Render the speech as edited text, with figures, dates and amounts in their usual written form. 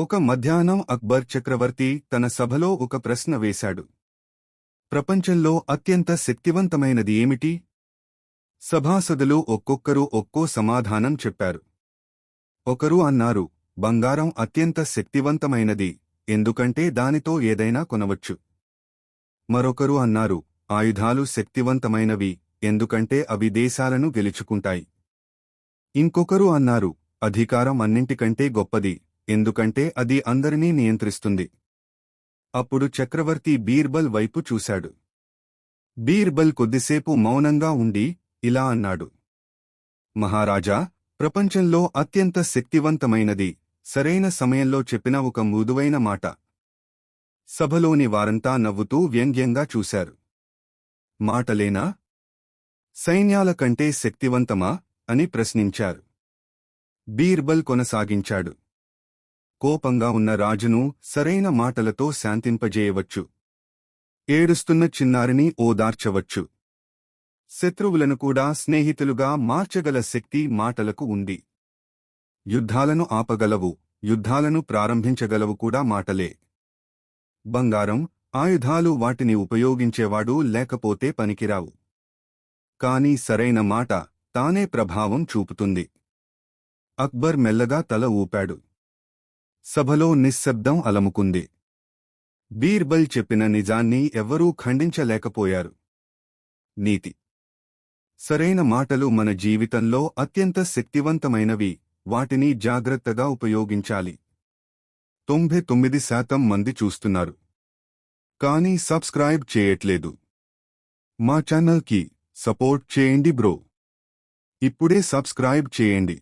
ఒక మధ్యాహ్నం అక్బర్ చక్రవర్తి తన సభలో ఒక ప్రశ్న వేశాడు. ప్రపంచంలో అత్యంత శక్తివంతమైనది ఏమిటి? సభాసదులు ఒక్కొక్కరు ఒక్కో సమాధానం చెప్పారు. ఒకరు అన్నారు, బంగారం అత్యంత శక్తివంతమైనది, ఎందుకంటే దానితో ఏదైనా కొనవచ్చు. మరొకరు అన్నారు, ఆయుధాలు శక్తివంతమైనవి, ఎందుకంటే అవి దేశాలను గెలుచుకుంటాయి. ఇంకొకరు అన్నారు, అధికారం అన్నింటికంటే గొప్పది, ఎందుకంటే అది అందరినీ నియంత్రిస్తుంది. అప్పుడు చక్రవర్తి బీర్బల్ వైపు చూశాడు. బీర్బల్ కొద్దిసేపు మౌనంగా ఉండి ఇలా అన్నాడు. మహారాజా, ప్రపంచంలో అత్యంత శక్తివంతమైనది, సరైన సమయంలో చెప్పిన ఒక మృదువైన మాట. సభలోని వారంతా నవ్వుతూ వ్యంగ్యంగా చూశారు. మాటలేనా? సైన్యాల కంటే శక్తివంతమా అని ప్రశ్నించారు. బీర్బల్ కొనసాగించాడు. కోపంగా ఉన్న రాజును సరైన మాటలతో శాంతింపజేయవచ్చు. ఏడుస్తున్న చిన్నారిని ఓదార్చవచ్చు. శత్రువులను కూడా స్నేహితులుగా మార్చగల శక్తి మాటలకు ఉంది. యుద్ధాలను ఆపగలవు, యుద్ధాలను ప్రారంభించగలవు కూడా మాటలే. బంగారం, ఆయుధాలు వాటిని ఉపయోగించేవాడు లేకపోతే పనికిరావు. కాని సరైన మాట తానే ప్రభావం చూపుతుంది. అక్బర్ మెల్లగా తల ఊపాడు. సభలో నిశ్శబ్దం అలముకుంది. బీర్బల్ చెప్పిన నిజాన్ని ఎవ్వరూ ఖండించలేకపోయారు. నీతి. సరైన మాటలు మన జీవితంలో అత్యంత శక్తివంతమైనవి, వాటిని జాగ్రత్తగా ఉపయోగించాలి. 99% మంది చూస్తున్నారు, కానీ సబ్స్క్రైబ్ చేయట్లేదు. మా ఛానల్కి సపోర్ట్ చేయండి బ్రో. ఇప్పుడే సబ్స్క్రైబ్ చేయండి.